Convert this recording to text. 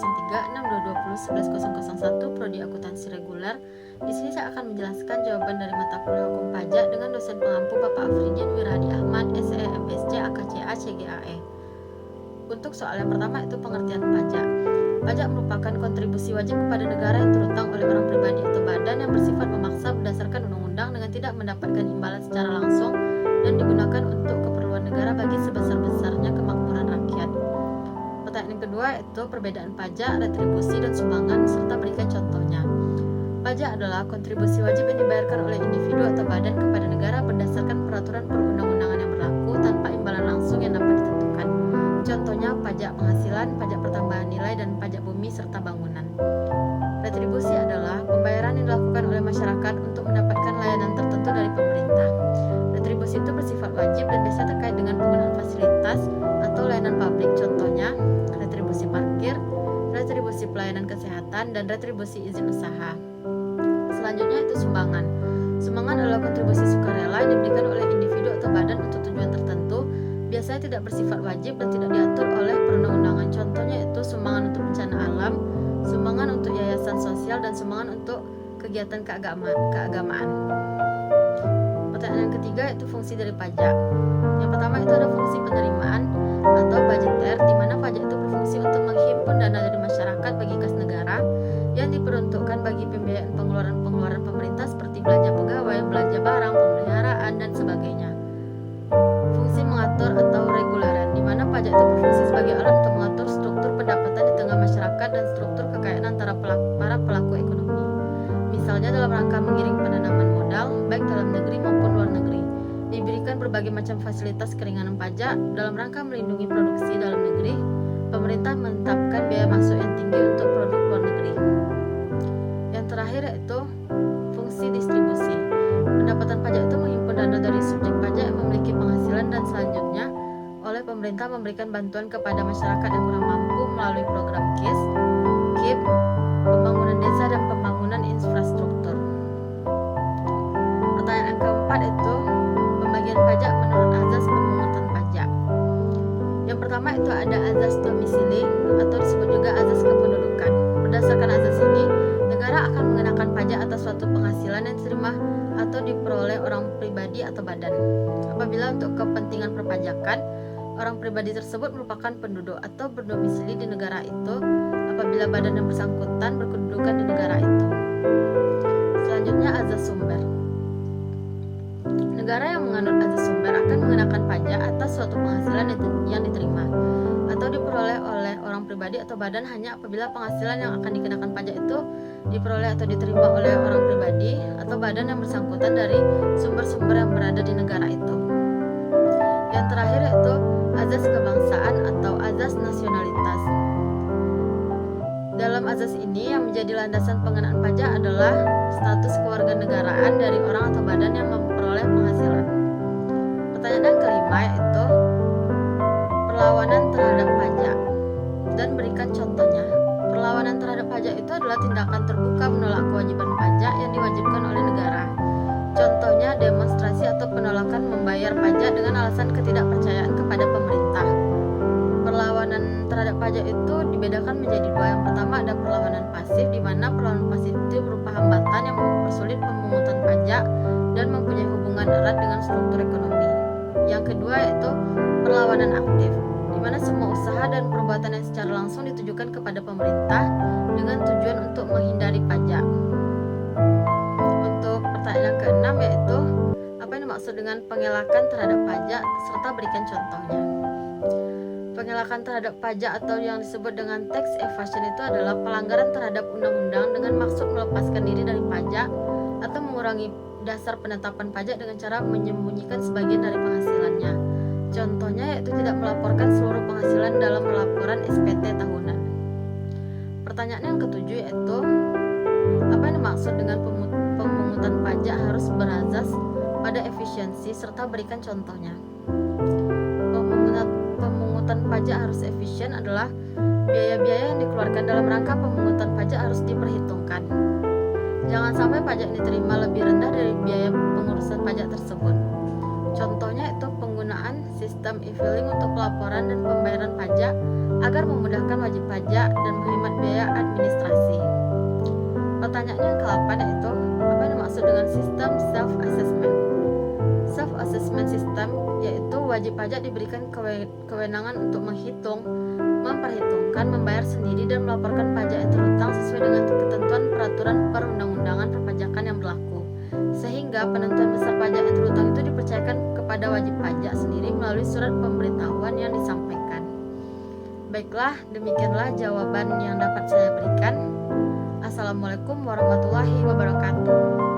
0362201101 Prodi Akuntansi Reguler. Di sini saya akan menjelaskan jawaban dari mata kuliah Hukum Pajak dengan dosen pengampu Bapak Afridin Wiradi Ahmad, SE, MSc, AKCA, CGAE. Untuk soal yang pertama itu pengertian pajak. Pajak merupakan kontribusi wajib kepada negara yang terutang oleh orang pribadi atau badan yang bersifat memaksa berdasarkan undang-undang dengan tidak mendapatkan imbalan secara langsung dan digunakan untuk keperluan negara bagi sebesar-besarnya kemakmuran rakyat. Pertanyaan yang kedua itu perbedaan pajak, retribusi, dan sumbangan serta berikan contohnya. Pajak adalah kontribusi wajib yang dibayarkan oleh individu atau badan kepada negara berdasarkan peraturan perundang-undangan yang berlaku tanpa imbalan langsung yang dapat ditentukan. Contohnya pajak penghasilan, pajak pertambahan nilai, dan pajak bumi serta bangunan. Retribusi adalah pembayaran yang dilakukan oleh masyarakat untuk mendapatkan layanan tertentu dari pemerintah. Retribusi itu bersifat wajib dan biasa terkait dengan penggunaan fasilitas atau layanan publik. Contohnya retribusi parkir, retribusi pelayanan kesehatan, dan retribusi izin usaha. Selanjutnya itu sumbangan. Sumbangan adalah kontribusi sukarela yang diberikan oleh individu atau badan untuk tujuan tertentu, biasanya tidak bersifat wajib dan tidak diatur oleh perundang-undangan. Contohnya itu sumbangan untuk bencana alam, sumbangan untuk yayasan sosial, dan sumbangan untuk kegiatan keagamaan. Pertanyaan yang ketiga itu fungsi dari pajak. Yang pertama itu ada fungsi penerimaan atau budgeter, di mana pajak itu berfungsi untuk menghimpun dana dari masyarakat bagi kas negara yang diperuntukkan bagi pembiayaan pengeluaran pemerintah seperti belanja pegawai, belanja barang, pemeliharaan, dan sebagainya. Fungsi mengatur atau reguleran, di mana pajak itu berfungsi sebagai alat untuk mengatur struktur pendapatan di tengah masyarakat dan struktur kekayaan antara para pelaku ekonomi. Misalnya dalam rangka mengiring penanaman modal, baik dalam negeri maupun luar negeri. Diberikan berbagai macam fasilitas keringanan pajak dalam rangka melindungi produksi dalam negeri. Pemerintah menetapkan biaya masuk yang tinggi untuk produk luar negeri. Yang terakhir yaitu fungsi distribusi. Pendapatan pajak itu menghimpun dana dari subjek pajak yang memiliki penghasilan dan selanjutnya oleh pemerintah memberikan bantuan kepada masyarakat yang kurang mampu melalui program KIS, KIP, pembangunan desa, dan pembangunan infrastruktur. Pertanyaan yang keempat itu pembagian pajak menurut azas pemungutan pajak. Yang pertama itu ada azas domisili atau disebut juga azas kependudukan. Berdasarkan azas ini, negara akan mengenakan pajak atas suatu penghasilan yang diterima atau diperoleh orang pribadi atau badan. Apabila untuk kepentingan perpajakan, orang pribadi tersebut merupakan penduduk atau berdomisili di negara itu, apabila badan yang bersangkutan berkedudukan di negara itu. Selanjutnya azas sumber. Negara yang menganut azas sumber akan mengenakan pajak atas suatu penghasilan yang diterima atau diperoleh oleh orang pribadi atau badan hanya apabila penghasilan yang akan dikenakan pajak itu diperoleh atau diterima oleh orang pribadi atau badan yang bersangkutan dari sumber-sumber yang berada di negara itu. Yang terakhir yaitu azas kebangsaan atau azas nasionalitas. Dalam azas ini yang menjadi landasan pengenaan pajak adalah status kewarganegaraan dari orang atau badan yang memperoleh penghasilan. Pertanyaan yang kelima yaitu perlawanan terhadap pajak dan berikan contohnya. Perlawanan terhadap pajak itu adalah tindakan terbuka menolak kewajiban pajak yang diwajibkan oleh negara. Contohnya demonstrasi atau penolakan membayar pajak dengan alasan ketidakpercayaan kepada pemerintah. Perlawanan terhadap pajak itu dibedakan menjadi dua. Yang pertama ada perlawanan pasif, di mana perlawanan pasif itu berupa hambatan yang mempersulit pemungutan pajak dan mempunyai hubungan erat dengan struktur ekonomi. Yang kedua yaitu perlawanan aktif, di mana semua usaha dan perbuatan yang secara langsung ditujukan kepada pemerintah dengan tujuan untuk menghindari pajak. Untuk pertanyaan yang keenam yaitu apa yang dimaksud dengan pengelakan terhadap pajak serta berikan contohnya. Pengelakan terhadap pajak atau yang disebut dengan tax evasion itu adalah pelanggaran terhadap undang-undang dengan maksud melepaskan diri dari pajak atau mengurangi dasar penetapan pajak dengan cara menyembunyikan sebagian dari penghasilannya. Contohnya yaitu tidak melaporkan seluruh penghasilan dalam laporan SPT tahunan. Pertanyaan yang ketujuh yaitu apa yang dimaksud dengan pemungutan pajak harus berazas pada efisiensi serta berikan contohnya. Pemungutan pajak harus efisien adalah biaya-biaya yang dikeluarkan dalam rangka pemungutan pajak harus diperhitungkan. Jangan sampai pajak yang diterima lebih rendah dari biaya pengurusan pajak tersebut. Contohnya itu penggunaan sistem e-filing untuk pelaporan dan pembayaran pajak agar memudahkan wajib pajak dan menghemat yang ke-8 yaitu apa yang dimaksud dengan sistem self-assessment. Self-assessment system yaitu wajib pajak diberikan kewenangan untuk menghitung, memperhitungkan, membayar sendiri dan melaporkan pajak yang terhutang sesuai dengan ketentuan peraturan perundang-undangan perpajakan yang berlaku, sehingga penentuan besar pajak yang terhutang itu dipercayakan kepada wajib pajak sendiri melalui surat pemberitahuan yang disampaikan. Baiklah, demikianlah jawaban yang dapat saya berikan. Assalamualaikum warahmatullahi wabarakatuh.